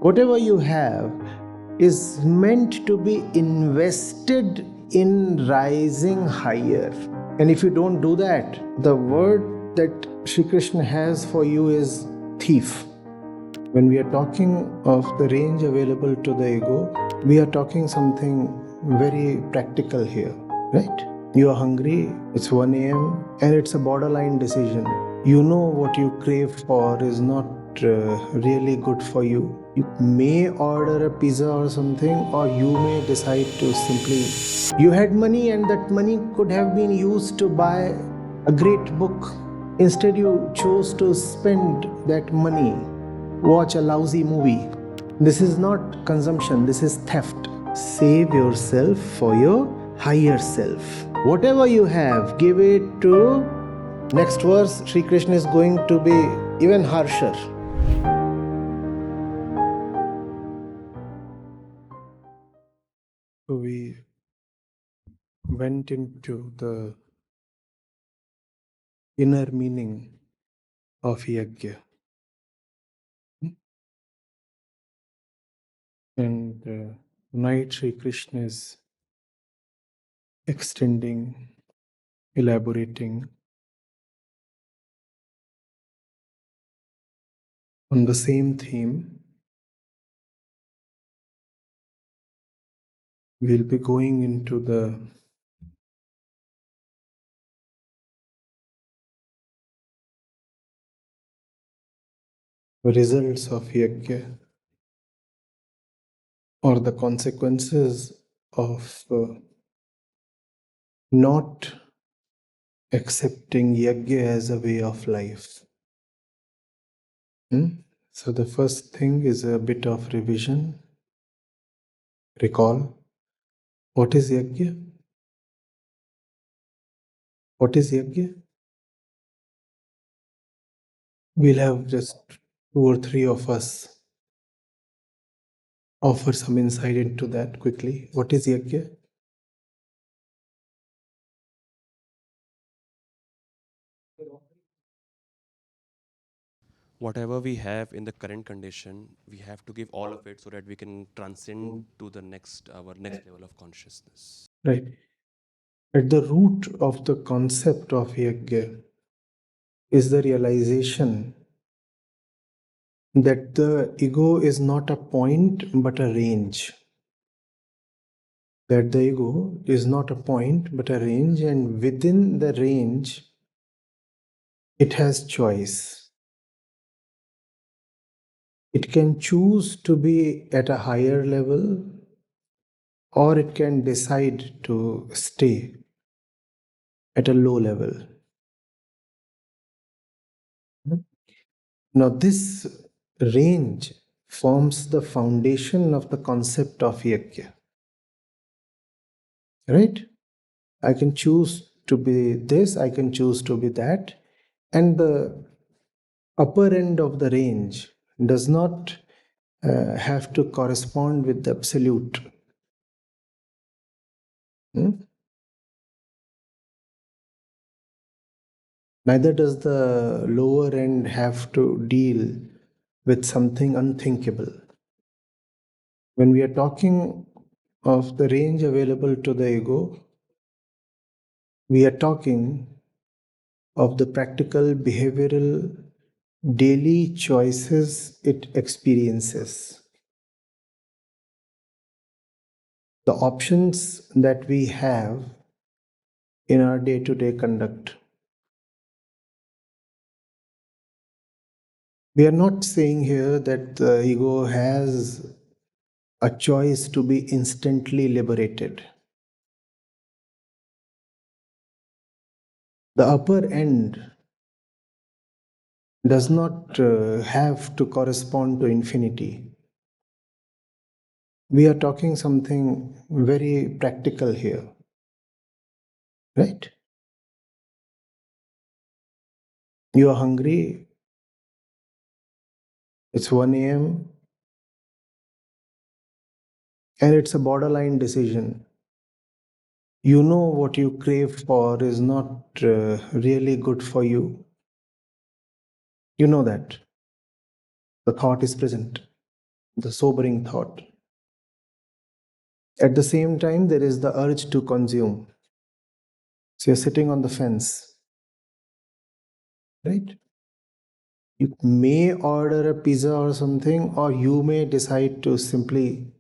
Whatever you have is meant to be invested in rising higher. And if you don't do that, the word that Shri Krishna has for you is thief. When we are talking of the range available to the ego, we are talking something very practical here, right? You are hungry, it's 1 a.m. and it's a borderline decision. You know what you crave for is not really good for you. You may order a pizza or something, or you may decide to simply... You had money and that money could have been used to buy a great book. Instead, you chose to spend that money, watch a lousy movie. This is not consumption, this is theft. Save yourself for your higher self. Whatever you have, give it to... Next verse, Sri Krishna is going to be even harsher. So we went into the inner meaning of Yagya. And tonight Sri Krishna is extending, elaborating on the same theme. We'll be going into the results of Yagya, or the consequences of not accepting Yagya as a way of life. So the first thing is a bit of revision. Recall, what is Yagya? What is Yagya? We'll have just 2 or 3 of us offer some insight into that quickly. What is Yagya? Whatever we have in the current condition, we have to give all of it so that we can transcend to the our next level of consciousness. Right. At the root of the concept of Yagya is the realization that the ego is not a point but a range. That the ego is not a point but a range, and within the range, it has choice. It can choose to be at a higher level, or it can decide to stay at a low level. Now, this range forms the foundation of the concept of Yagya. Right? I can choose to be this, I can choose to be that, and the upper end of the range does not have to correspond with the absolute. Neither does the lower end have to deal with something unthinkable. When we are talking of the range available to the ego, we are talking of the practical, behavioral, daily choices it experiences. The options that we have in our day-to-day conduct. We are not saying here that the ego has a choice to be instantly liberated. The upper end does not have to correspond to infinity. We are talking something very practical here, right? You are hungry, it's 1 a.m. and it's a borderline decision. You know what you crave for is not really good for you. You know that. The thought is present. the sobering thought. At the same time, there is the urge to consume. So you're sitting on the fence, right? You may order a pizza or something, or you may decide to simply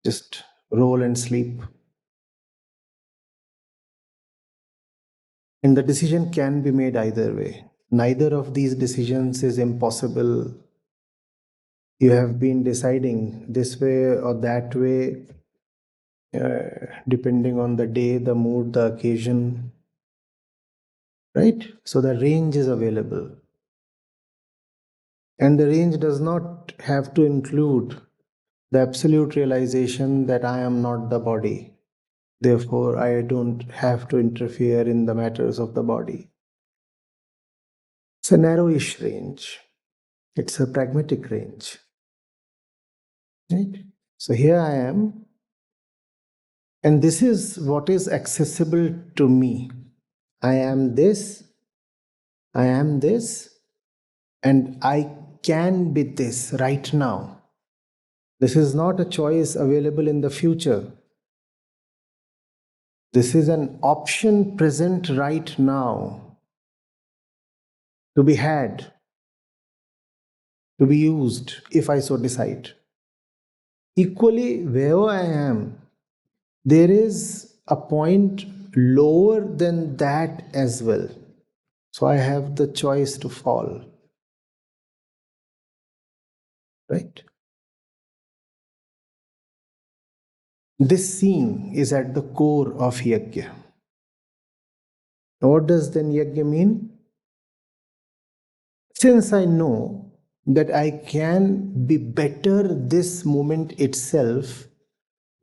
just roll and sleep. And the decision can be made either way. Neither of these decisions is impossible. You have been deciding this way or that way, depending on the day, the mood, the occasion, right? So the range is available. And the range does not have to include the absolute realization that I am not the body. Therefore, I don't have to interfere in the matters of the body. It's a narrowish range. It's a pragmatic range. Right? So here I am, and this is what is accessible to me. I am this, and I can be this right now. This is not a choice available in the future. This is an option present right now to be had, to be used if I so decide. Equally, wherever I am, there is a point lower than that as well. So I have the choice to fall. Right? This seeing is at the core of Yagya. What does then Yagya mean? Since I know that I can be better this moment itself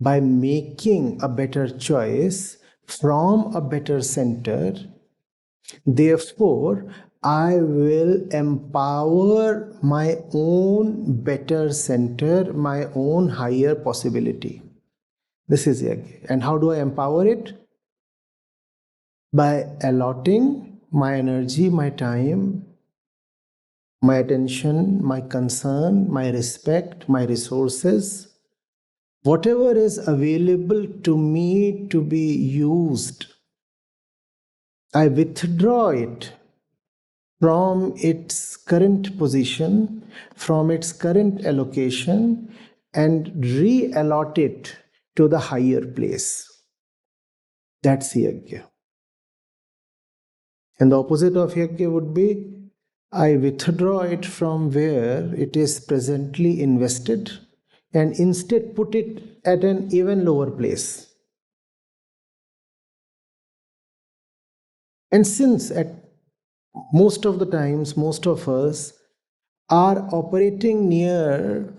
by making a better choice from a better center, therefore, I will empower my own better center, my own higher possibility. This is Yagya. And how do I empower it? By allotting my energy, my time, my attention, my concern, my respect, my resources, whatever is available to me to be used, I withdraw it from its current position, from its current allocation, and re-allot it to the higher place. That's Yagya. And the opposite of Yagya would be I withdraw it from where it is presently invested and instead put it at an even lower place. And since at most of the times, most of us are operating near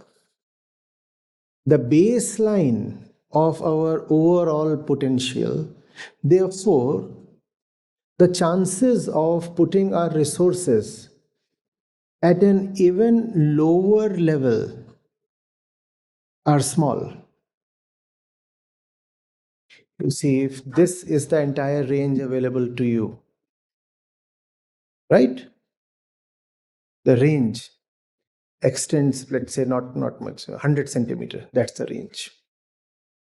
the baseline of our overall potential, therefore, the chances of putting our resources at an even lower level are small. You see, if this is the entire range available to you, right? The range extends, let's say, not much, 100 centimeter. That's the range.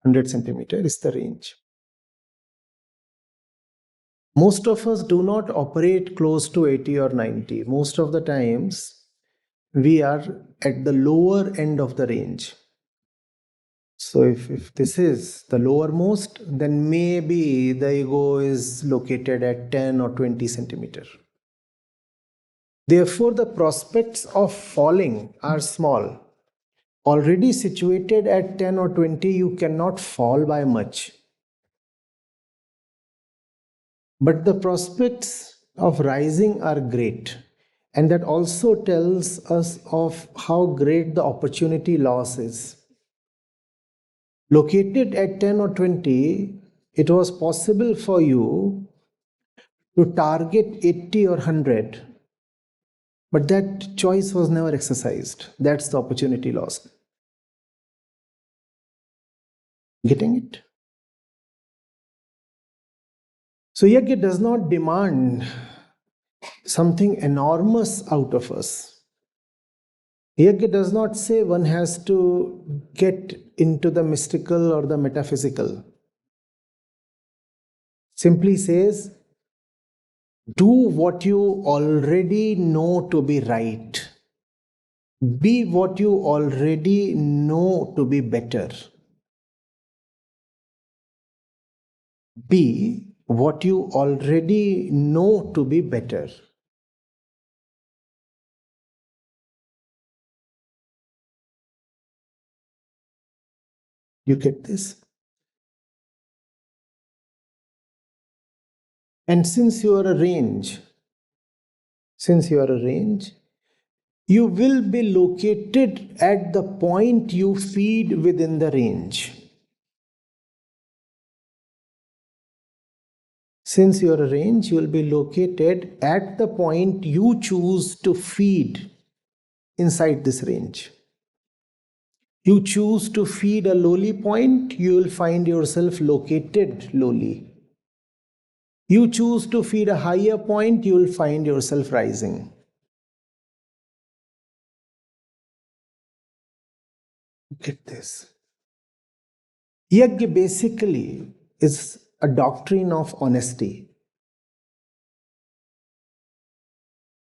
100 centimeter is the range. Most of us do not operate close to 80 or 90. Most of the times, we are at the lower end of the range. So if this is the lowermost, then maybe the ego is located at 10 or 20 centimeter. Therefore, the prospects of falling are small. Already situated at 10 or 20, you cannot fall by much. But the prospects of rising are great. And that also tells us of how great the opportunity loss is. Located at 10 or 20, it was possible for you to target 80 or 100, but that choice was never exercised. That's the opportunity loss. Getting it? So Yagya does not demand something enormous out of us. Yagya does not say one has to get into the mystical or the metaphysical. Simply says, do what you already know to be right. Be what you already know to be better. Be what you already know to be better. You get this? And since you are a range, you will be located at the point you feed within the range. Since you are a range, you will be located at the point you choose to feed inside this range. You choose to feed a lowly point, you will find yourself located lowly. You choose to feed a higher point, you will find yourself rising. Get this. Yagya basically is a doctrine of honesty.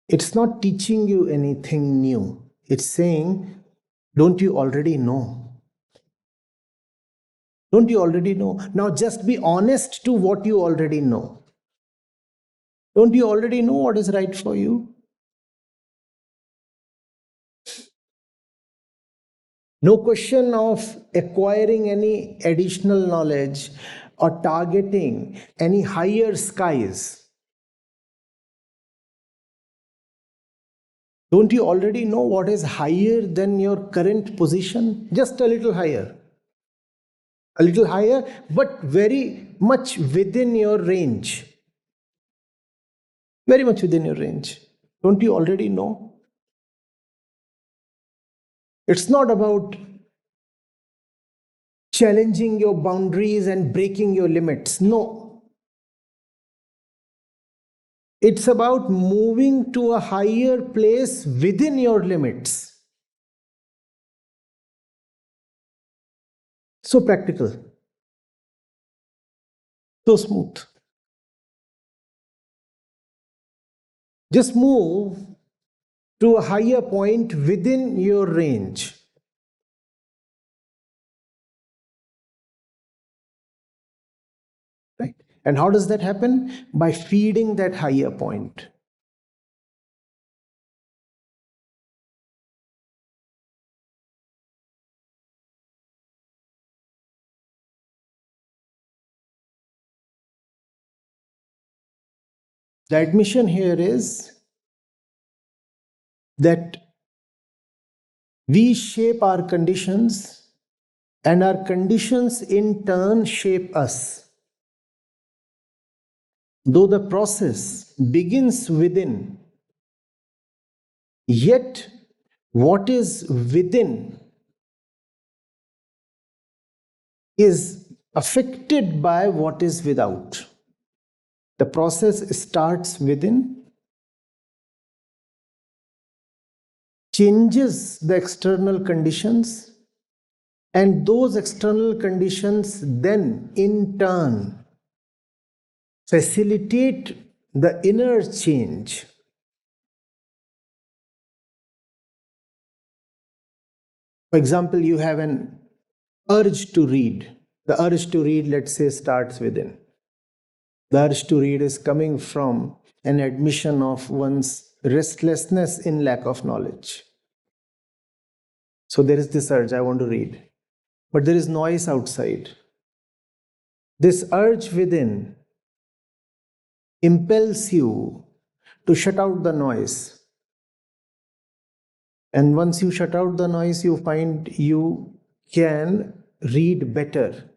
It's not teaching you anything new. It's saying, don't you already know? Don't you already know? Now just be honest to what you already know. Don't you already know what is right for you? No question of acquiring any additional knowledge or targeting any higher skies. Don't you already know what is higher than your current position? Just a little higher. A little higher, but very much within your range. Very much within your range. Don't you already know? It's not about challenging your boundaries and breaking your limits. No. It's about moving to a higher place within your limits. So practical. So smooth. Just move to a higher point within your range. Right? And how does that happen? By feeding that higher point. The admission here is that we shape our conditions and our conditions in turn shape us. Though the process begins within, yet what is within is affected by what is without. The process starts within, changes the external conditions, and those external conditions then in turn facilitate the inner change. For example, you have an urge to read. The urge to read, let's say, starts within. The urge to read is coming from an admission of one's restlessness in lack of knowledge. So there is this urge, I want to read. But there is noise outside. This urge within impels you to shut out the noise. And once you shut out the noise, you find you can read better.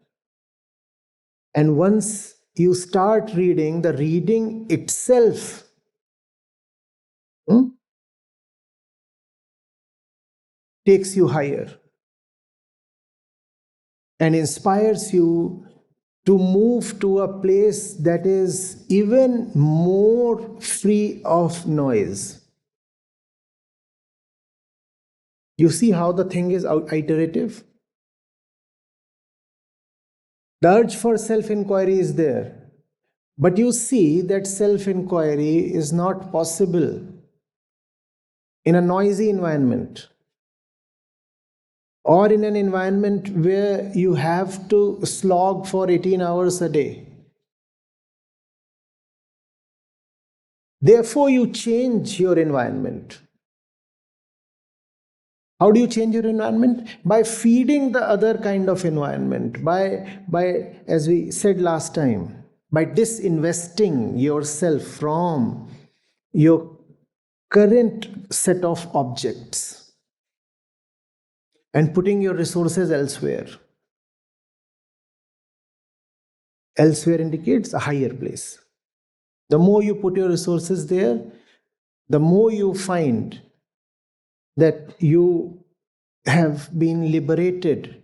And once you start reading, the reading itself takes you higher and inspires you to move to a place that is even more free of noise. You see how the thing is iterative? The urge for self inquiry is there. But you see that self inquiry is not possible in a noisy environment or in an environment where you have to slog for 18 hours a day. Therefore, you change your environment. How do you change your environment? By feeding the other kind of environment, by as we said last time, by disinvesting yourself from your current set of objects and putting your resources elsewhere. Elsewhere indicates a higher place. The more you put your resources there, the more you find that you have been liberated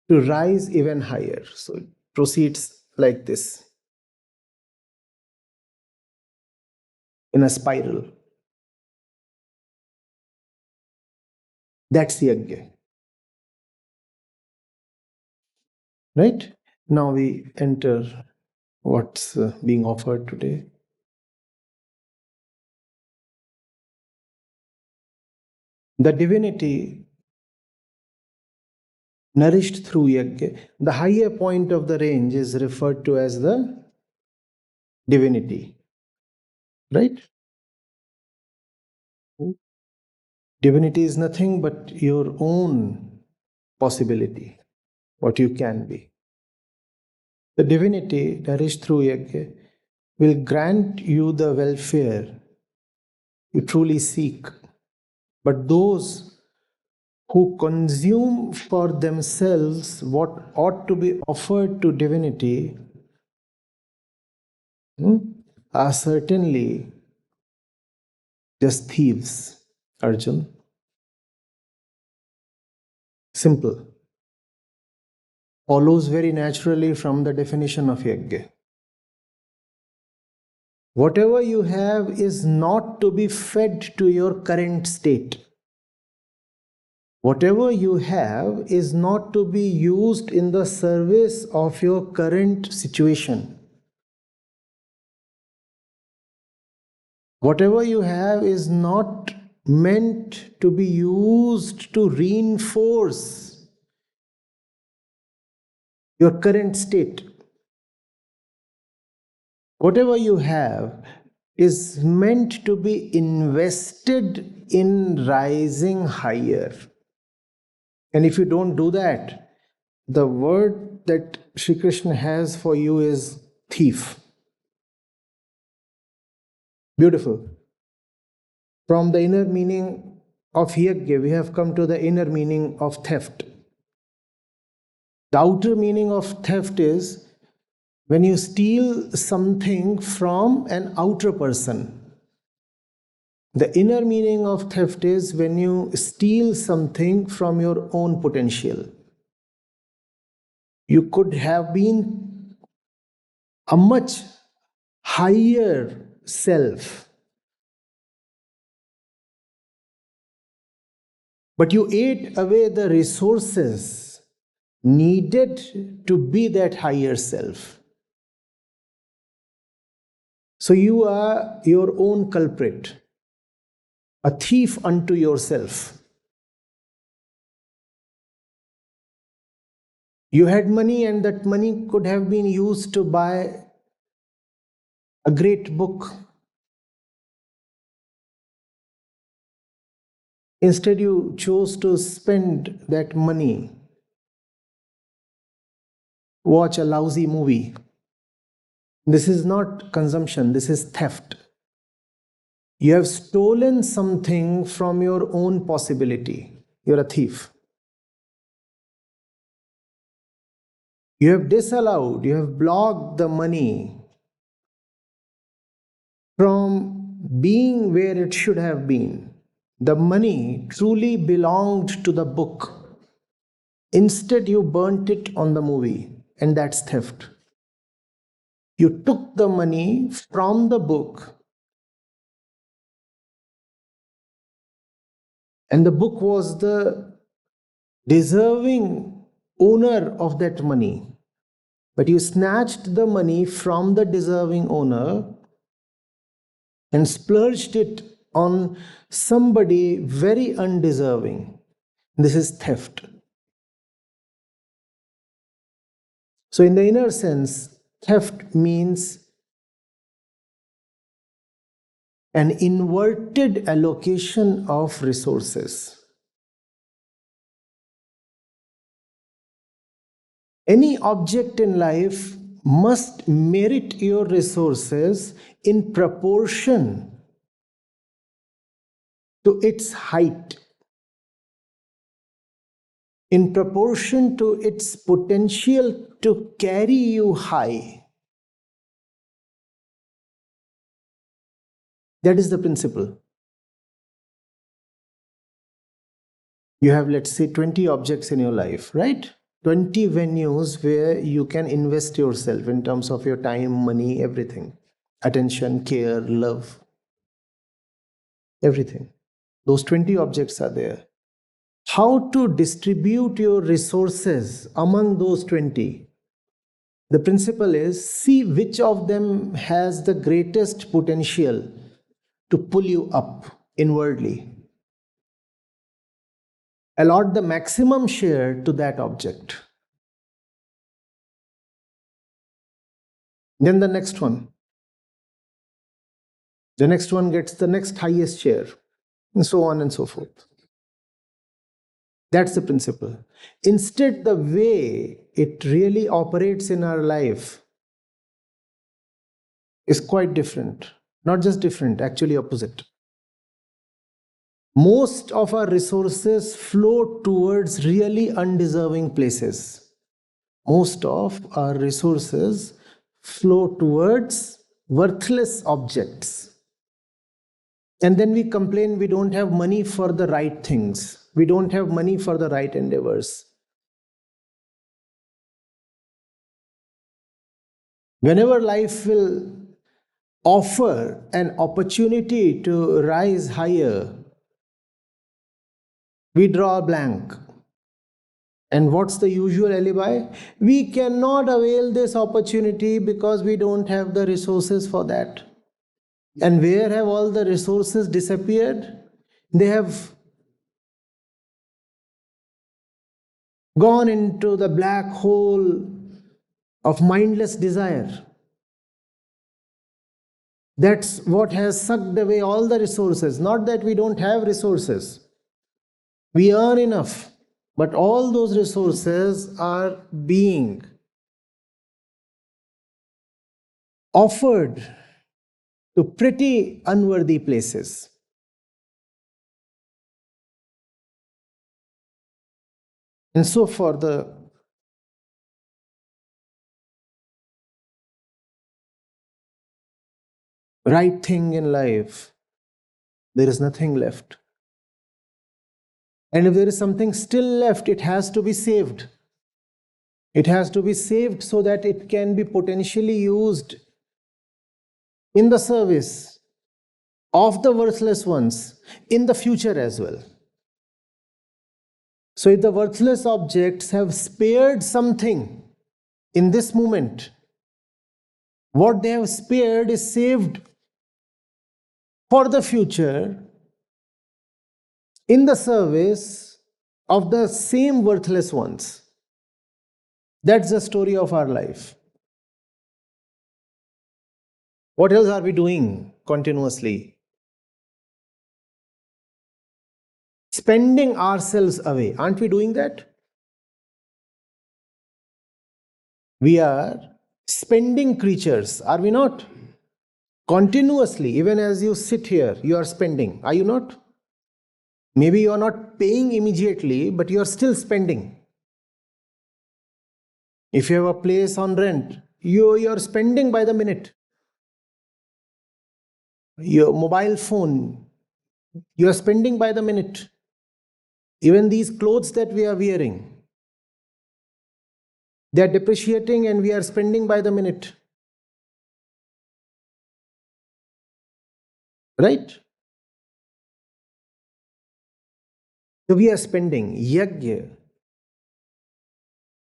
to rise even higher. So it proceeds like this in a spiral. That's Yagya. Right? Now we enter what's being offered today. The divinity nourished through Yagya. The higher point of the range is referred to as the divinity. Right? Divinity is nothing but your own possibility, what you can be. The divinity nourished through Yagya will grant you the welfare you truly seek. But those who consume for themselves what ought to be offered to divinity are certainly just thieves, Arjun. Simple. Follows very naturally from the definition of Yagya. Whatever you have is not to be fed to your current state. Whatever you have is not to be used in the service of your current situation. Whatever you have is not meant to be used to reinforce your current state. Whatever you have is meant to be invested in rising higher. And if you don't do that, the word that Shri Krishna has for you is thief. Beautiful. From the inner meaning of Yagya, we have come to the inner meaning of theft. The outer meaning of theft is when you steal something from an outer person. The inner meaning of theft is when you steal something from your own potential. You could have been a much higher self, but you ate away the resources needed to be that higher self. So you are your own culprit, a thief unto yourself. You had money, and that money could have been used to buy a great book. Instead, you chose to spend that money, watch a lousy movie. This is not consumption, this is theft. You have stolen something from your own possibility. You're a thief. You have disallowed, you have blocked the money from being where it should have been. The money truly belonged to the book. Instead, you burnt it on the movie, and that's theft. You took the money from the book And the book was the deserving owner of that money. But you snatched the money from the deserving owner and splurged it on somebody very undeserving. This is theft. So, in the inner sense, theft means an inverted allocation of resources. Any object in life must merit your resources in proportion to its height, in proportion to its potential to carry you high. That is the principle. You have, let's say, 20 objects in your life, right? 20 venues where you can invest yourself in terms of your time, money, everything. Attention, care, love, everything. Those 20 objects are there. How to distribute your resources among those 20? The principle is, see which of them has the greatest potential to pull you up inwardly. Allot the maximum share to that object. Then the next one. The next one gets the next highest share, and so on and so forth. That's the principle. Instead, the way it really operates in our life is quite different. Not just different, actually opposite. Most of our resources flow towards really undeserving places. Most of our resources flow towards worthless objects. And then we complain we don't have money for the right things. We don't have money for the right endeavors. Whenever life will offer an opportunity to rise higher, we draw a blank. And what's the usual alibi? We cannot avail this opportunity because we don't have the resources for that. And where have all the resources disappeared? They have gone into the black hole of mindless desire. That's what has sucked away all the resources. Not that we don't have resources. We earn enough. But all those resources are being offered to pretty unworthy places. And so for the right thing in life, there is nothing left. And if there is something still left, it has to be saved. It has to be saved so that it can be potentially used in the service of the worthless ones in the future as well. So if the worthless objects have spared something in this moment, what they have spared is saved for the future in the service of the same worthless ones. That's the story of our life. What else are we doing continuously? Spending ourselves away. Aren't we doing that? We are spending creatures, are we not? Continuously, even as you sit here, you are spending, are you not? Maybe you are not paying immediately, but you are still spending. If you have a place on rent, you are spending by the minute. Your mobile phone, you are spending by the minute. Even these clothes that we are wearing, they are depreciating and we are spending by the minute. Right? So we are spending. Yagya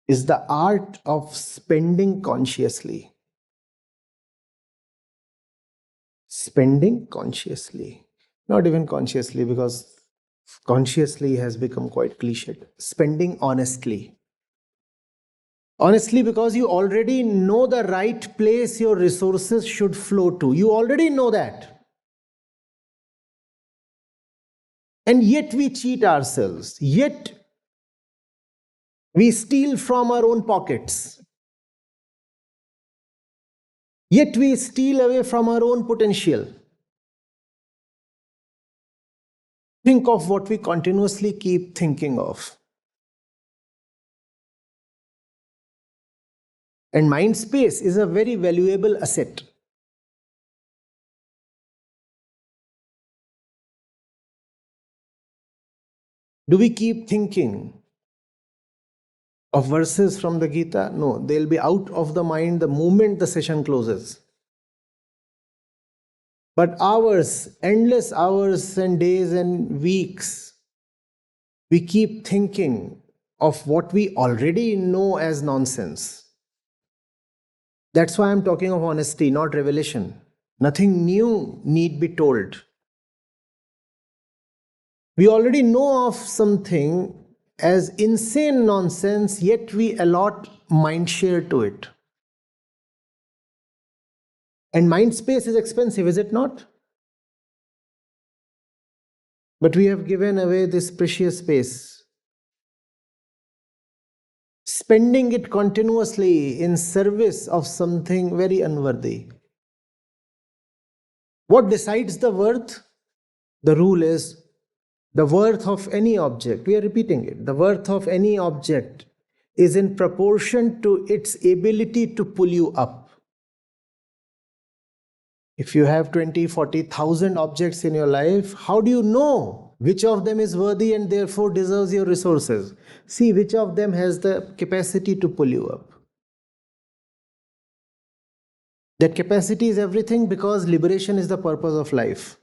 is the art of spending consciously. Spending consciously. Not even consciously, because consciously has become quite cliched. Spending honestly. Honestly, because you already know the right place your resources should flow to. You already know that. And yet we cheat ourselves. Yet we steal from our own pockets. Yet we steal away from our own potential. Think of what we continuously keep thinking of. And mind space is a very valuable asset. Do we keep thinking of verses from the Gita? No, they'll be out of the mind the moment the session closes. But hours, endless hours and days and weeks, we keep thinking of what we already know as nonsense. That's why I'm talking of honesty, not revelation. Nothing new need be told. We already know of something as insane nonsense, yet we allot mind share to it. And mind space is expensive, is it not? But we have given away this precious space, spending it continuously in service of something very unworthy. What decides the worth? The rule is the worth of any object. We are repeating it. The worth of any object is in proportion to its ability to pull you up. If you have 20, 40,000 objects in your life, how do you know which of them is worthy and therefore deserves your resources? See which of them has the capacity to pull you up. That capacity is everything, because liberation is the purpose of life.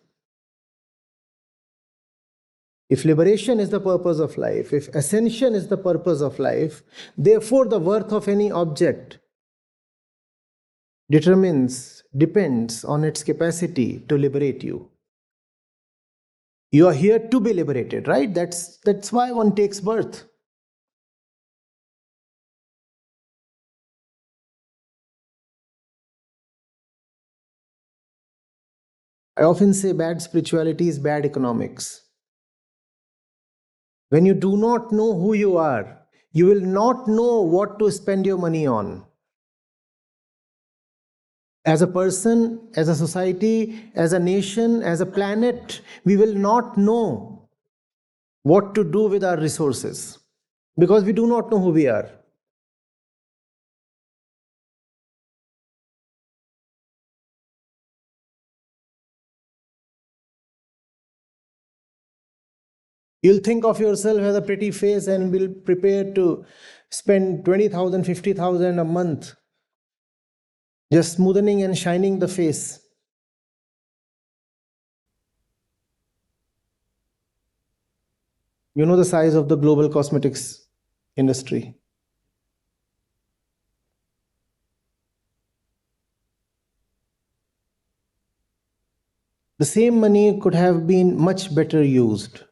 If liberation is the purpose of life, if ascension is the purpose of life, therefore the worth of any object depends on its capacity to liberate you. You are here to be liberated, right? That's why one takes birth. I often say bad spirituality is bad economics. When you do not know who you are, you will not know what to spend your money on. As a person, as a society, as a nation, as a planet, we will not know what to do with our resources because we do not know who we are. You'll think of yourself as a pretty face and will prepare to spend 20,000, 50,000 a month just smoothing and shining the face. You know the size of the global cosmetics industry. The same money could have been much better used.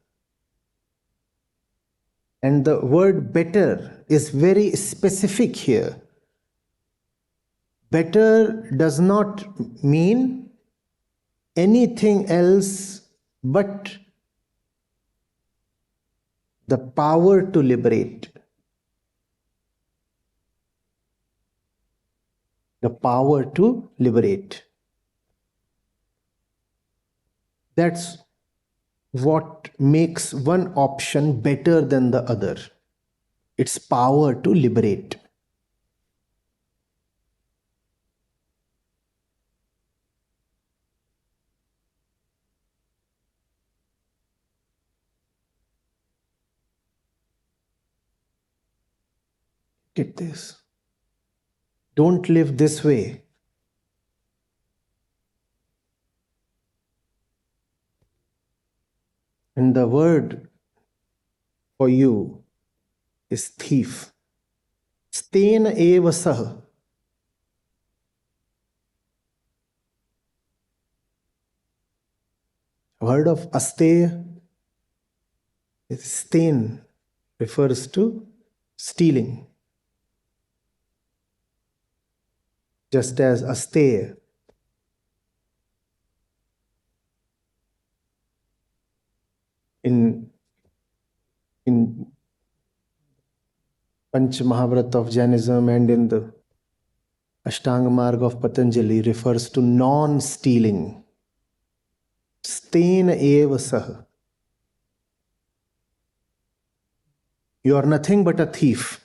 And the word better is very specific here. Better does not mean anything else but the power to liberate. The power to liberate. That's what makes one option better than the other. Its power to liberate. Get this. Don't live this way. And the word for you is thief. Stain eva sah. Word of asteya is stain, refers to stealing. Just as asteya in Panch Mahavrata of Jainism and in the Ashtanga Marga of Patanjali refers to non-stealing. Stain eva sah. You are nothing but a thief.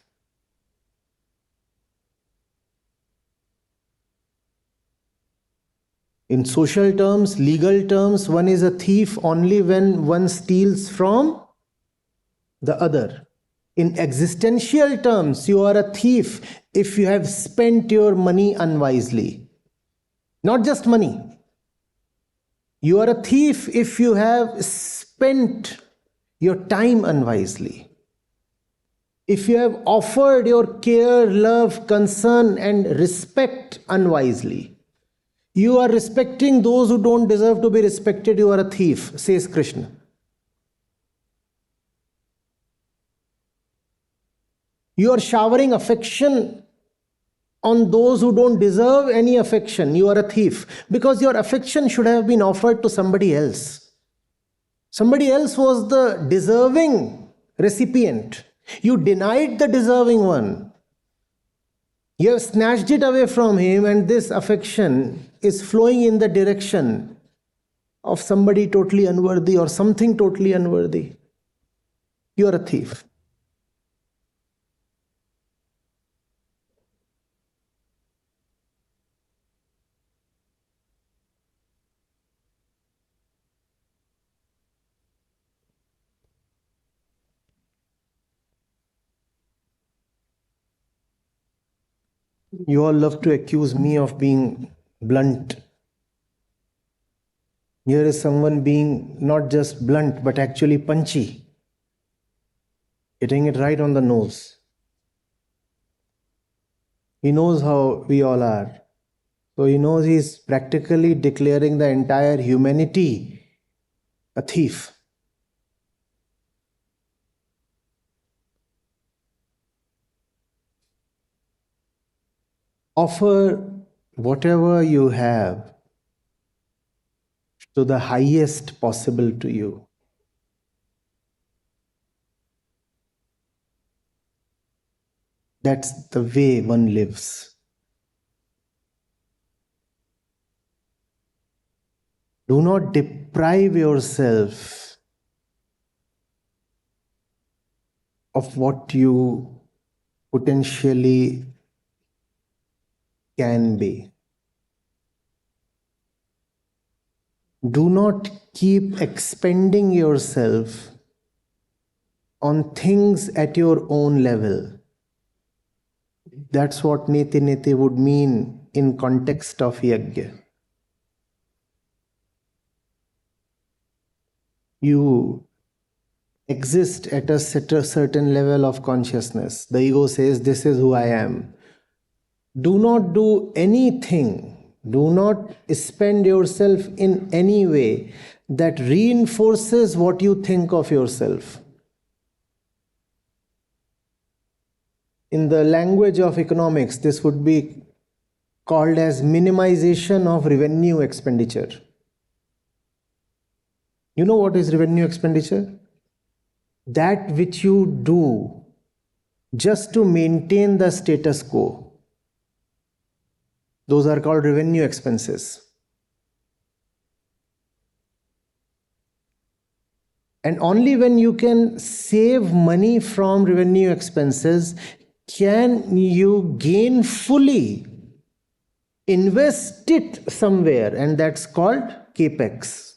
In social terms, legal terms, one is a thief only when one steals from the other. In existential terms, you are a thief if you have spent your money unwisely. Not just money. You are a thief if you have spent your time unwisely. If you have offered your care, love, concern, and respect unwisely. You are respecting those who don't deserve to be respected. You are a thief, says Krishna. You are showering affection on those who don't deserve any affection. You are a thief, because your affection should have been offered to somebody else. Somebody else was the deserving recipient. You denied the deserving one. You have snatched it away from him, and this affection is flowing in the direction of somebody totally unworthy or something totally unworthy. You are a thief. You all love to accuse me of being blunt. Here is someone being not just blunt, but actually punchy. Hitting it right on the nose. He knows how we all are. So he knows he's practically declaring the entire humanity a thief. Offer whatever you have to the highest possible to you. That's the way one lives. Do not deprive yourself of what you potentially can be. Do not keep expending yourself on things at your own level. That's what niti niti would mean in context of Yagya. You exist at a certain level of consciousness. The ego says, this is who I am. Do not do anything. Do not spend yourself in any way that reinforces what you think of yourself. In the language of economics, this would be called as minimization of revenue expenditure. You know what is revenue expenditure? That which you do just to maintain the status quo. Those are called revenue expenses. And only when you can save money from revenue expenses can you gainfully invest it somewhere, and that's called capex,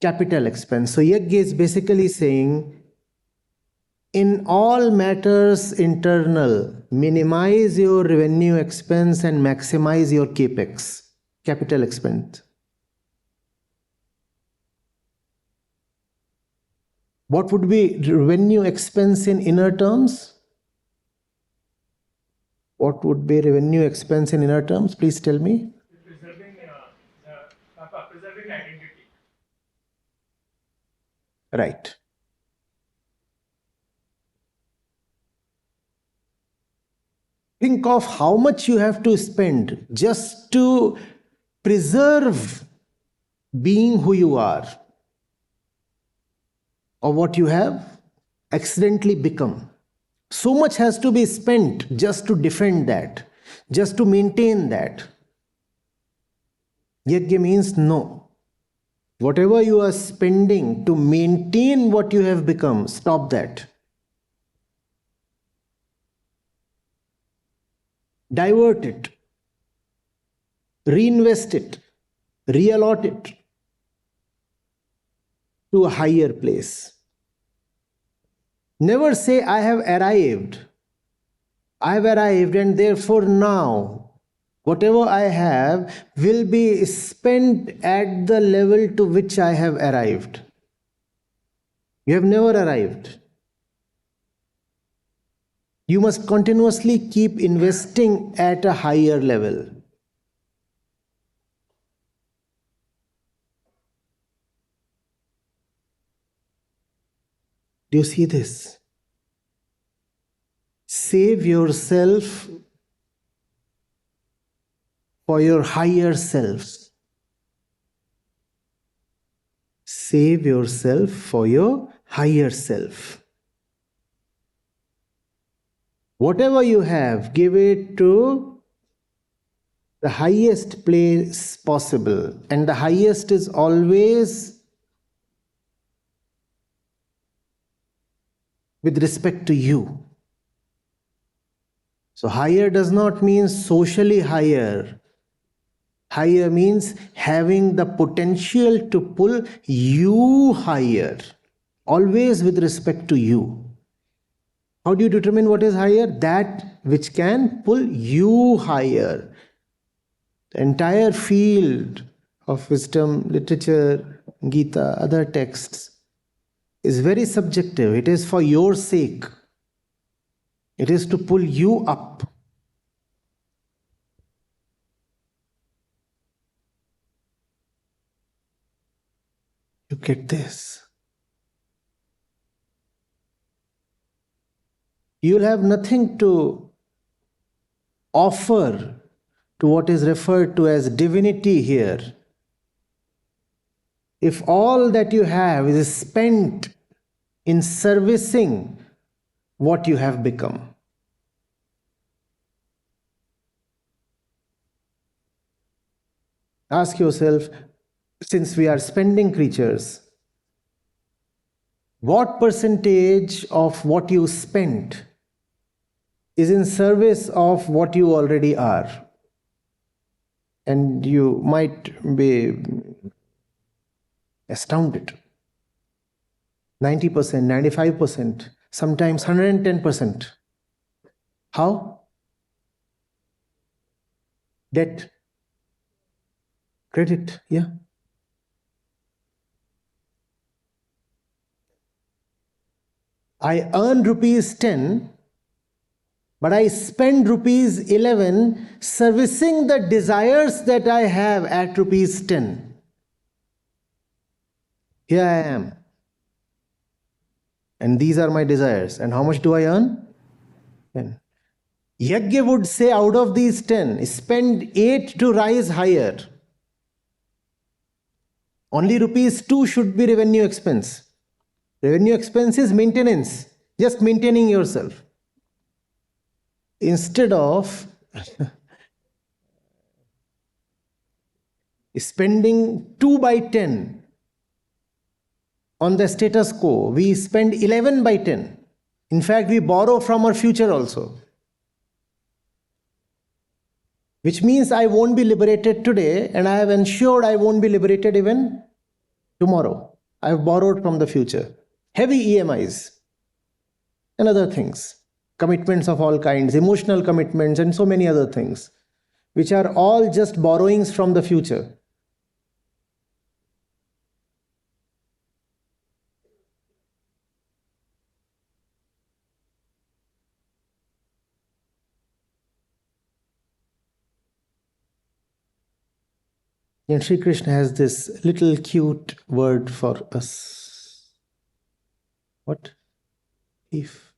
capital expense. So Yagya is basically saying, in all matters internal, minimize your revenue expense and maximize your capex, capital expense. What would be revenue expense in inner terms? What would be revenue expense in inner terms? Please tell me. Preserving identity. Right. Think of how much you have to spend just to preserve being who you are, or what you have accidentally become. So much has to be spent just to defend that, just to maintain that. Yagya means no. Whatever you are spending to maintain what you have become, stop that. Divert it. Reinvest it. Reallot it to a higher place. Never say, I have arrived. I have arrived, and therefore now, whatever I have will be spent at the level to which I have arrived. You have never arrived. You must continuously keep investing at a higher level. Do you see this? Save yourself for your higher selves. Save yourself for your higher self. Whatever you have, give it to the highest place possible. And the highest is always with respect to you. So higher does not mean socially higher. Higher means having the potential to pull you higher, always with respect to you. How do you determine what is higher? That which can pull you higher. The entire field of wisdom, literature, Gita, other texts is very subjective. It is for your sake. It is to pull you up. You get this? You'll have nothing to offer to what is referred to as divinity here if all that you have is spent in servicing what you have become. Ask yourself, since we are spending creatures, what percentage of what you spent is in service of what you already are? And you might be astounded. 90%, 95%, sometimes 110%. How? Debt. Credit, yeah. I earn rupees 10, but I spend rupees 11 servicing the desires that I have at rupees 10. Here I am. And these are my desires. And how much do I earn? 10. Yagya would say, out of these 10, spend 8 to rise higher. Only rupees 2 should be revenue expense. Revenue expense is maintenance, just maintaining yourself. Instead of spending 2 by 10 on the status quo, we spend 11 by 10. In fact, we borrow from our future also. Which means I won't be liberated today, and I have ensured I won't be liberated even tomorrow. I have borrowed from the future. Heavy EMIs and other things. Commitments of all kinds, emotional commitments, and so many other things, which are all just borrowings from the future. And Sri Krishna has this little cute word for us. What? If.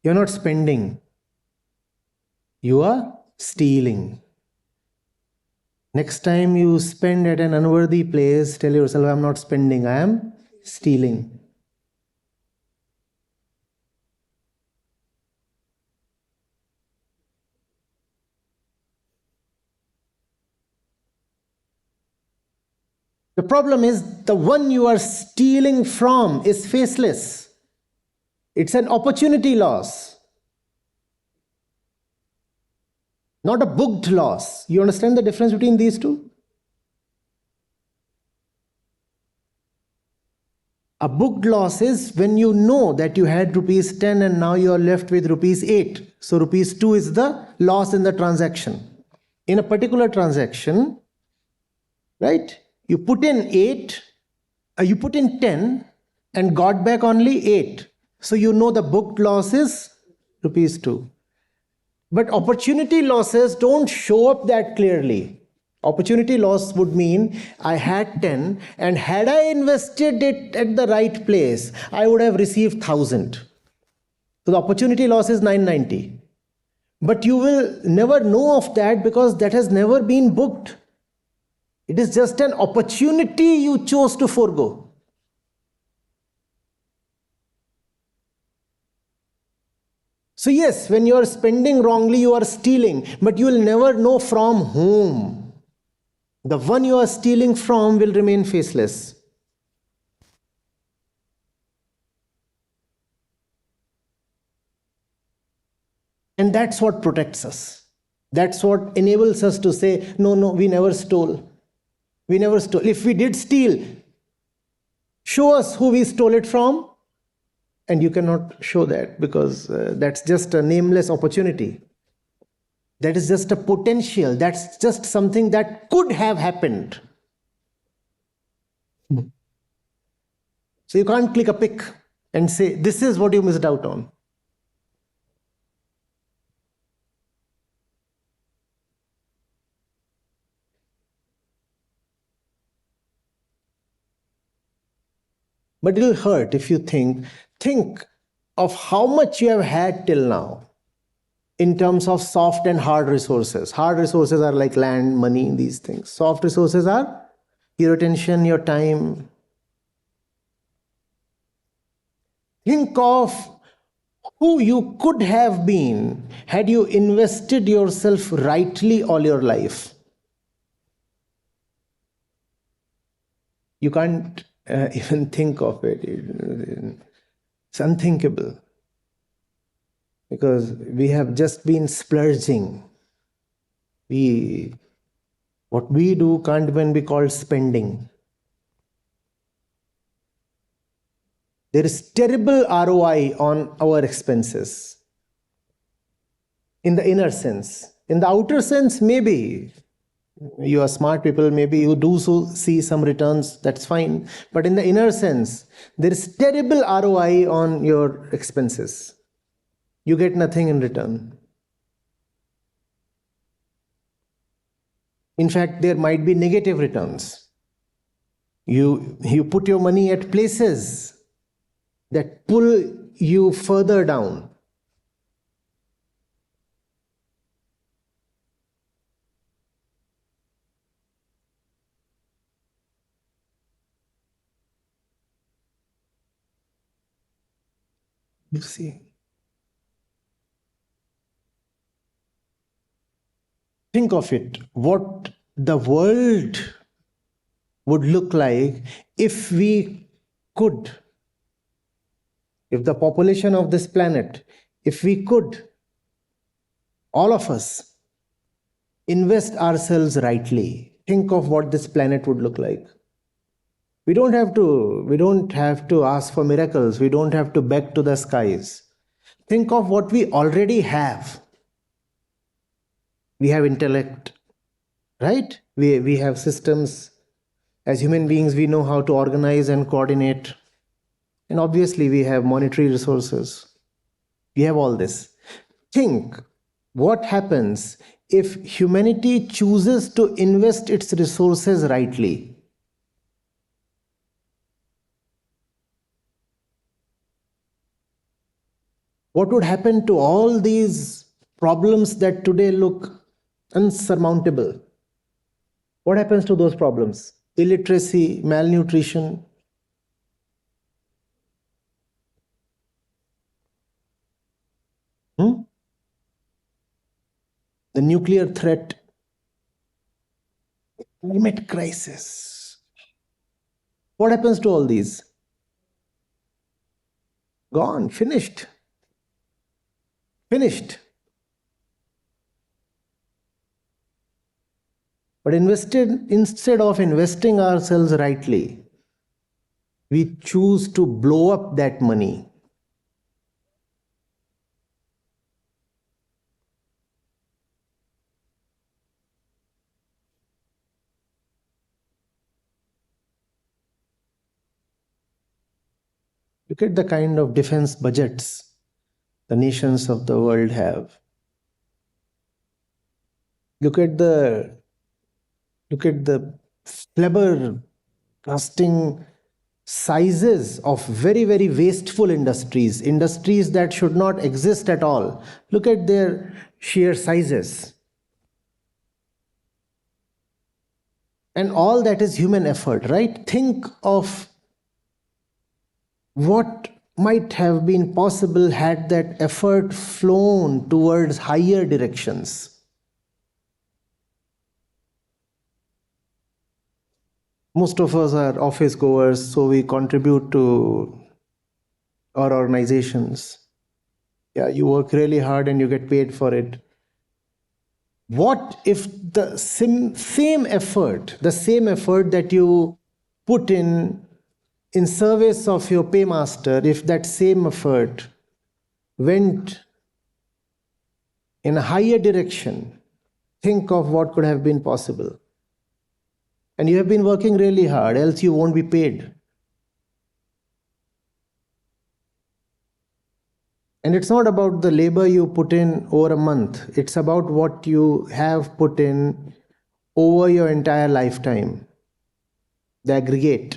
You're not spending, you are stealing. Next time you spend at an unworthy place, tell yourself, I'm not spending, I am stealing. The problem is the one you are stealing from is faceless. It's an opportunity loss, not a booked loss. You understand the difference between these two? A booked loss is when you know that you had rupees 10 and now you are left with rupees 8. So rupees 2 is the loss in the transaction. In a particular transaction, right? You put in 8, you put in 10 and got back only 8. So you know the booked loss is rupees 2. But opportunity losses don't show up that clearly. Opportunity loss would mean I had 10 and had I invested it at the right place, I would have received 1000. So the opportunity loss is 990. But you will never know of that because that has never been booked. It is just an opportunity you chose to forego. So yes, when you are spending wrongly, you are stealing, but you will never know from whom. The one you are stealing from will remain faceless. And that's what protects us. That's what enables us to say, no, we never stole. We never stole. If we did steal, show us who we stole it from. And you cannot show that because that's just a nameless opportunity. That is just a potential. That's just something that could have happened. So you can't click a pick and say, this is what you missed out on. But it'll hurt if you think of how much you have had till now in terms of soft and hard resources. Hard resources are like land, money, these things. Soft resources are your attention, your time. Think of who you could have been had you invested yourself rightly all your life. You can't even think of it. It's unthinkable. Because we have just been splurging. What we do can't even be called spending. There is terrible ROI on our expenses. In the inner sense. In the outer sense, maybe. You are smart people, maybe you do so see some returns, that's fine. But in the inner sense, there is terrible ROI on your expenses. You get nothing in return. In fact, there might be negative returns. You put your money at places that pull you further down. You see. Think of it, what the world would look like if we could, if the population of this planet, if we could, all of us, invest ourselves rightly. Think of what this planet would look like. We don't have to ask for miracles. We don't have to beg to the skies. Think of what we already have. We have intellect, right? We have systems. As human beings, we know how to organize and coordinate. And obviously, we have monetary resources. We have all this. Think What happens if humanity chooses to invest its resources rightly? What would happen to all these problems that today look unsurmountable? What happens to those problems? Illiteracy, malnutrition. The nuclear threat, climate crisis. What happens to all these? Gone, finished. Finished. But instead of investing ourselves rightly, we choose to blow up that money. Look at the kind of defense budgets the nations of the world have. Look at the flabbergasting sizes of very, very wasteful industries that should not exist at all. Look at their sheer sizes. And all that is human effort, right? Think of what might have been possible had that effort flown towards higher directions. Most of us are office goers, so we contribute to our organizations. Yeah, you work really hard and you get paid for it. What if the same effort that you put in service of your paymaster, if that same effort went in a higher direction? Think of what could have been possible. And you have been working really hard, else you won't be paid. And it's not about the labor you put in over a month. It's about what you have put in over your entire lifetime. The aggregate.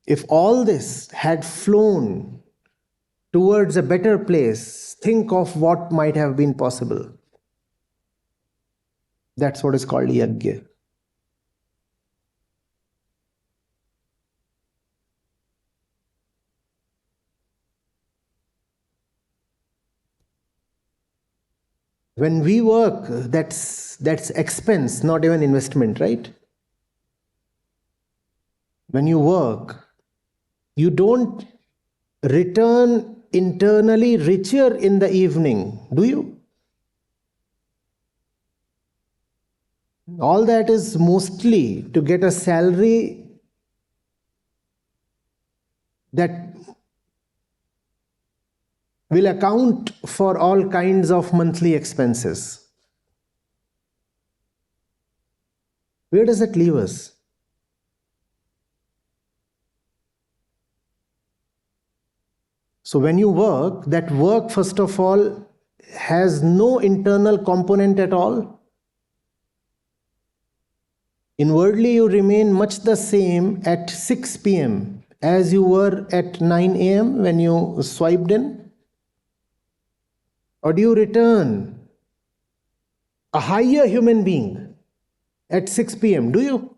If all this had flown towards a better place, think of what might have been possible. That's what is called Yagya. When we work, that's expense, not even investment, right? When you work, you don't return internally richer in the evening, do you? All that is mostly to get a salary that will account for all kinds of monthly expenses. Where does that leave us? So when you work, that work, first of all, has no internal component at all. Inwardly, you remain much the same at 6 p.m. as you were at 9 a.m. when you swiped in. Or do you return a higher human being at 6 p.m.? Do you?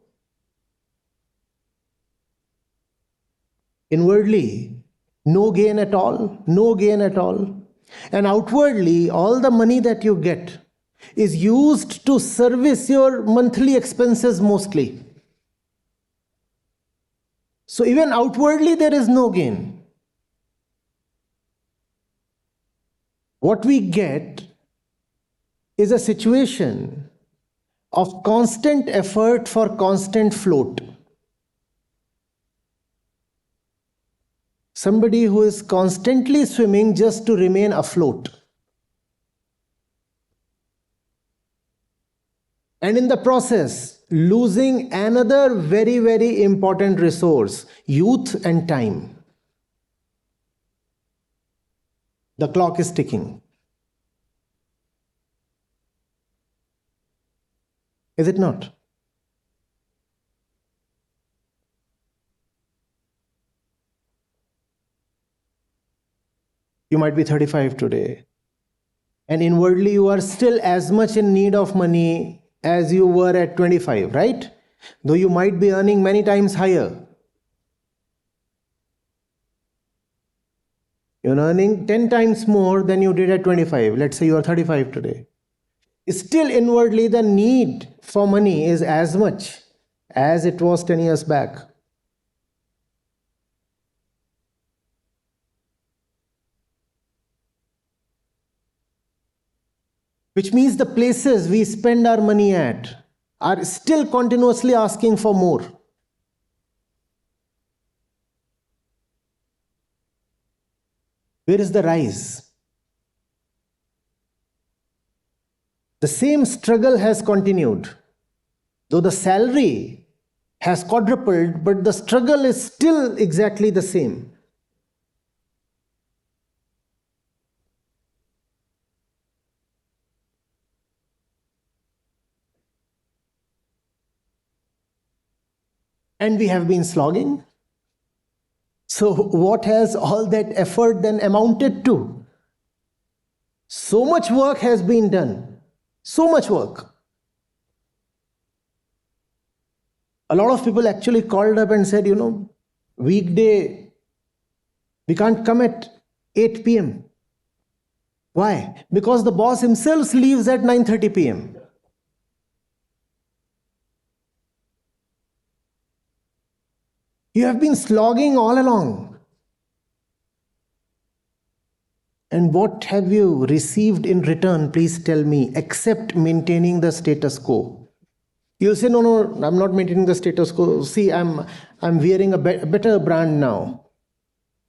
Inwardly, no gain at all, no gain at all. And outwardly, all the money that you get is used to service your monthly expenses mostly. So even outwardly, there is no gain. What we get is a situation of constant effort for constant float. Somebody who is constantly swimming just to remain afloat. And in the process, losing another very, very important resource, youth and time. The clock is ticking. Is it not? You might be 35 today, and inwardly you are still as much in need of money as you were at 25, right? Though you might be earning many times higher. You're earning 10 times more than you did at 25. Let's say you are 35 today. Still inwardly the need for money is as much as it was 10 years back. Which means the places we spend our money at are still continuously asking for more. Where is the rise? The same struggle has continued. Though the salary has quadrupled, but the struggle is still exactly the same. And we have been slogging. So what has all that effort then amounted to? So much work has been done. So much work. A lot of people actually called up and said, weekday, we can't come at 8 p.m. Why? Because the boss himself leaves at 9:30 p.m. You have been slogging all along. And what have you received in return, please tell me, except maintaining the status quo? You'll say, no, I'm not maintaining the status quo. See, I'm wearing a better brand now.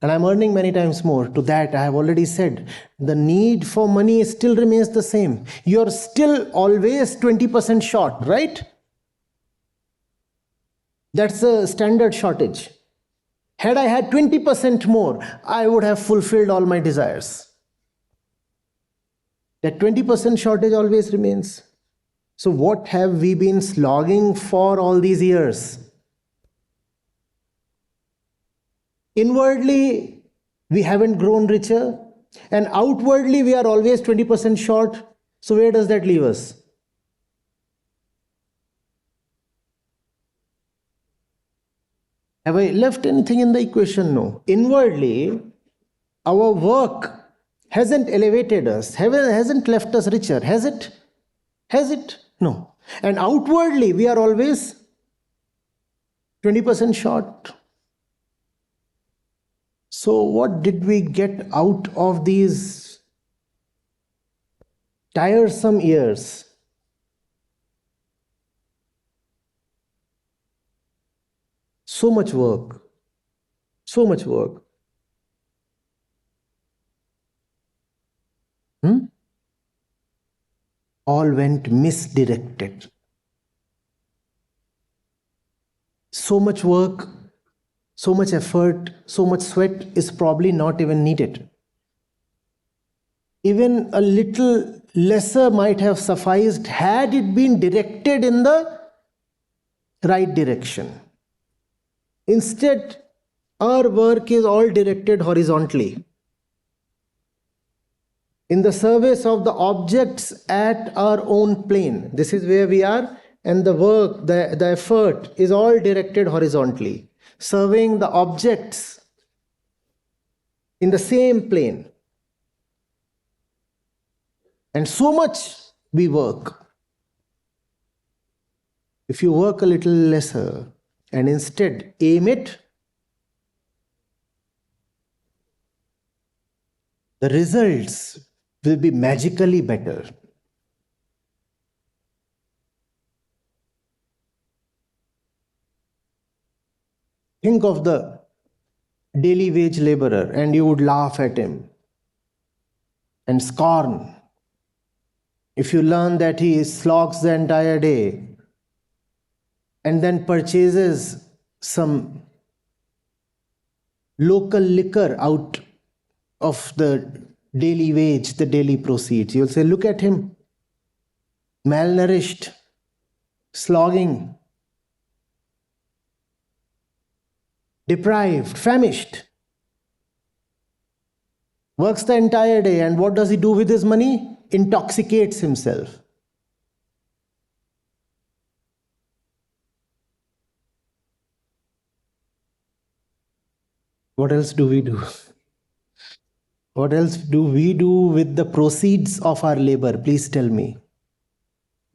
And I'm earning many times more. To that, I have already said, the need for money still remains the same. You're still always 20% short, right? That's a standard shortage. Had I had 20% more, I would have fulfilled all my desires. That 20% shortage always remains. So what have we been slogging for all these years? Inwardly, we haven't grown richer, and outwardly, we are always 20% short. So where does that leave us? Have I left anything in the equation? No. Inwardly, our work hasn't elevated us, hasn't left us richer, has it? Has it? No. And outwardly, we are always 20% short. So what did we get out of these tiresome years? So much work. So much work. All went misdirected. So much work, so much effort, so much sweat is probably not even needed. Even a little lesser might have sufficed had it been directed in the right direction. Instead, our work is all directed horizontally, in the service of the objects at our own plane. This is where we are, and the work, the effort is all directed horizontally, serving the objects in the same plane. And so much we work. If you work a little lesser and instead aim it, the results will be magically better. Think of the daily wage laborer and you would laugh at him and scorn if you learn that he slogs the entire day and then purchases some local liquor out of the daily wage, the daily proceeds. You'll say, look at him, malnourished, slogging, deprived, famished, works the entire day, and what does he do with his money? Intoxicates himself. What else do we do? What else do we do with the proceeds of our labor? Please tell me.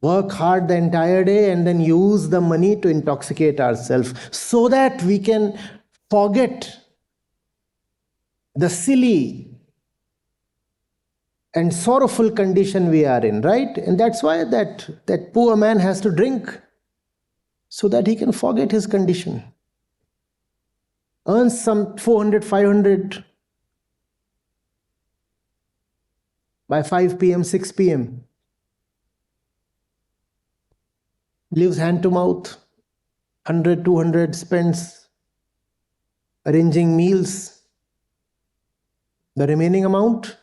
Work hard the entire day and then use the money to intoxicate ourselves so that we can forget the silly and sorrowful condition we are in, right? And that's why that poor man has to drink so that he can forget his condition. Earns some 400, 500 by 5 p.m., 6 p.m. Lives hand to mouth, 100, 200 spends arranging meals. The remaining amount,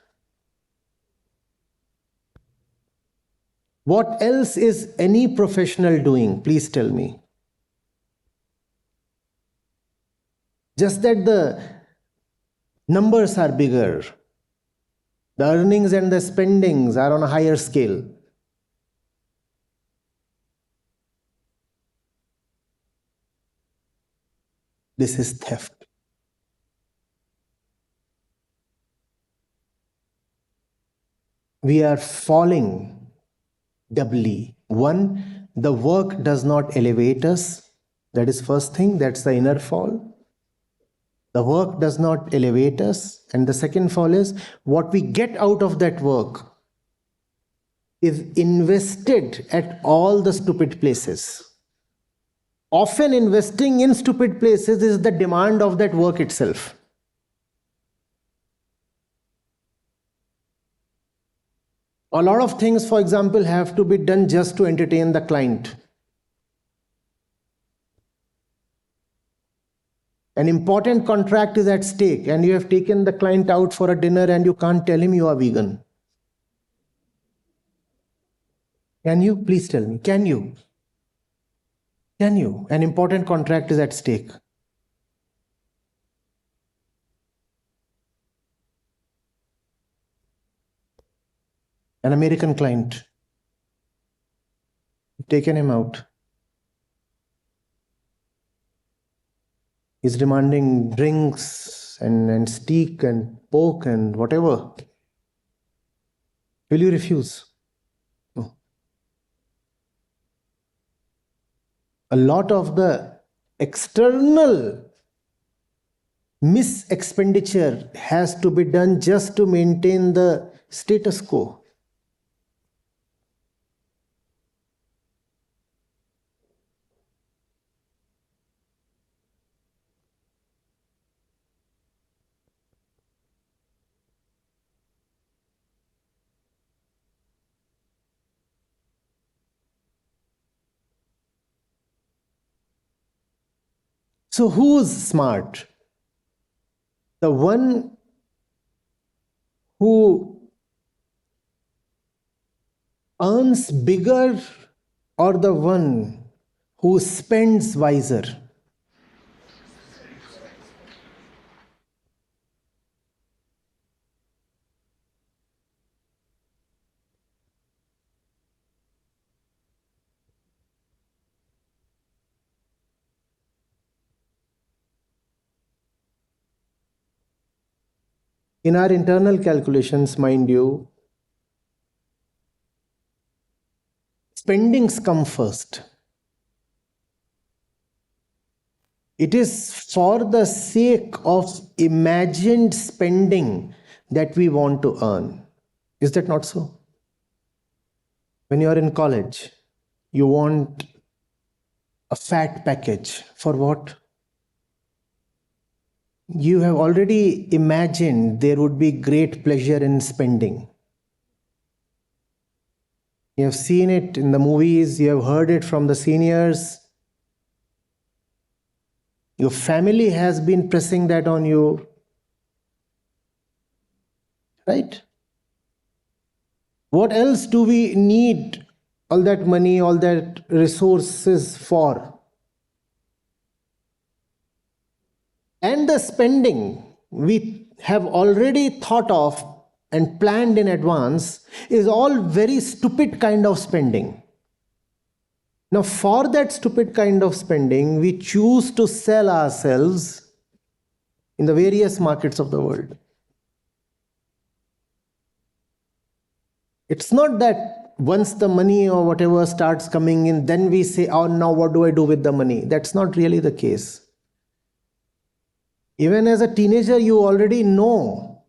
what else is any professional doing? Please tell me. Just that the numbers are bigger, the earnings and the spendings are on a higher scale. This is theft. We are falling doubly. One, the work does not elevate us. That is first thing, that's the inner fall. The work does not elevate us. And the second fall is what we get out of that work is invested at all the stupid places. Often investing in stupid places is the demand of that work itself. A lot of things, for example, have to be done just to entertain the client. An important contract is at stake and you have taken the client out for a dinner and you can't tell him you are vegan. Can you? Please tell me. Can you? Can you? An important contract is at stake. An American client. Taken him out. He's demanding drinks and steak and pork and whatever. Will you refuse? No. A lot of the external mis-expenditure has to be done just to maintain the status quo. So who's smart? The one who earns bigger or the one who spends wiser? In our internal calculations, mind you, spendings come first. It is for the sake of imagined spending that we want to earn. Is that not so? When you are in college, you want a fat package. For what? You have already imagined there would be great pleasure in spending. You have seen it in the movies, you have heard it from the seniors. Your family has been pressing that on you. right? What else do we need all that money, all that resources for? And the spending we have already thought of and planned in advance is all very stupid kind of spending. Now, for that stupid kind of spending, we choose to sell ourselves in the various markets of the world. It's not that once the money or whatever starts coming in, then we say, oh, now what do I do with the money? That's not really the case. Even as a teenager, you already know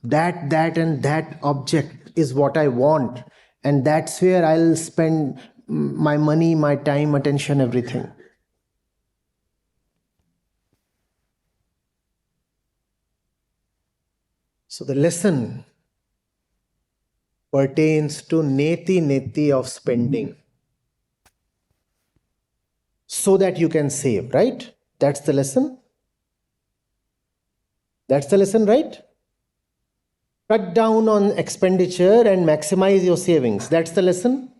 that and that object is what I want. And that's where I'll spend my money, my time, attention, everything. So the lesson pertains to neti of spending, so that you can save, right? That's the lesson. That's the lesson, right? Cut down on expenditure and maximize your savings. That's the lesson.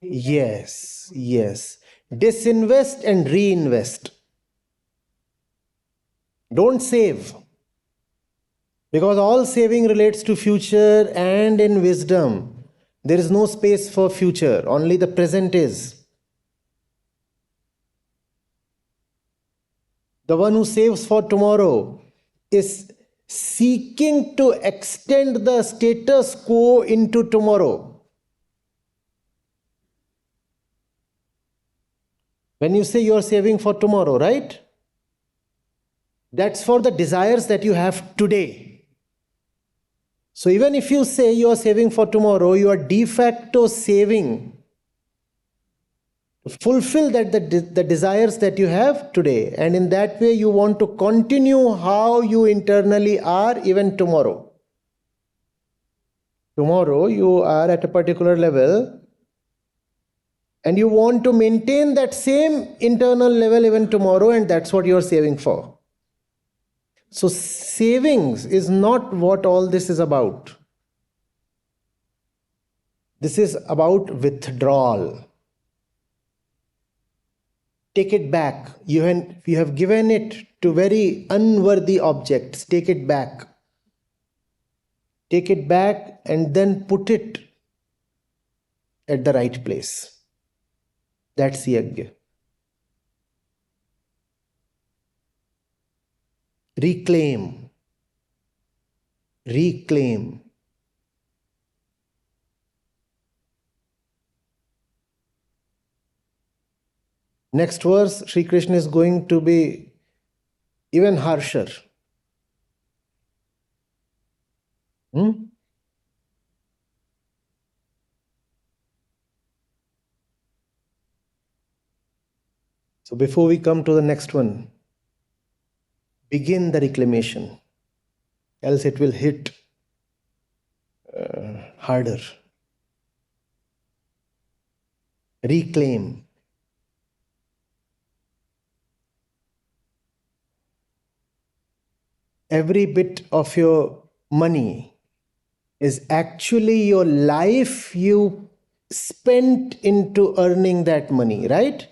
Yes, yes. Disinvest and reinvest. Don't save. Because all saving relates to future, and in wisdom, there is no space for future, only the present is. The one who saves for tomorrow is seeking to extend the status quo into tomorrow. When you say you are saving for tomorrow, right? That's for the desires that you have today. So even if you say you are saving for tomorrow, you are de facto saving to fulfill the desires that you have today. And in that way, you want to continue how you internally are even tomorrow. Tomorrow, you are at a particular level, and you want to maintain that same internal level even tomorrow, and that's what you are saving for. So savings is not what all this is about. This is about withdrawal. Take it back. You have given it to very unworthy objects. Take it back. Take it back and then put it at the right place. That's Yagya. Reclaim. Reclaim. Next verse, Sri Krishna is going to be even harsher. So before we come to the next one, begin the reclamation, else it will hit harder. Reclaim. Every bit of your money is actually your life you spent into earning that money, right?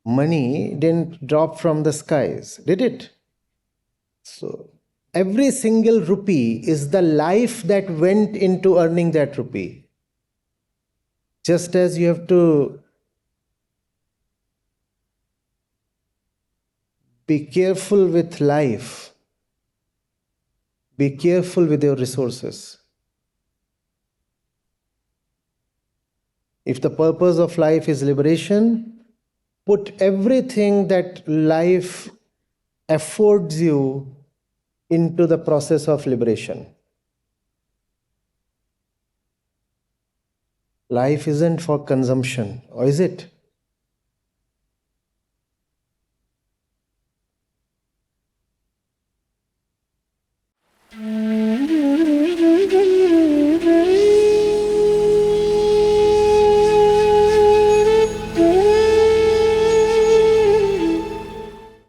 Money didn't drop from the skies, did it? So every single rupee is the life that went into earning that rupee. Just as you have to be careful with life, be careful with your resources. If the purpose of life is liberation, put everything that life affords you into the process of liberation. Life isn't for consumption, or is it?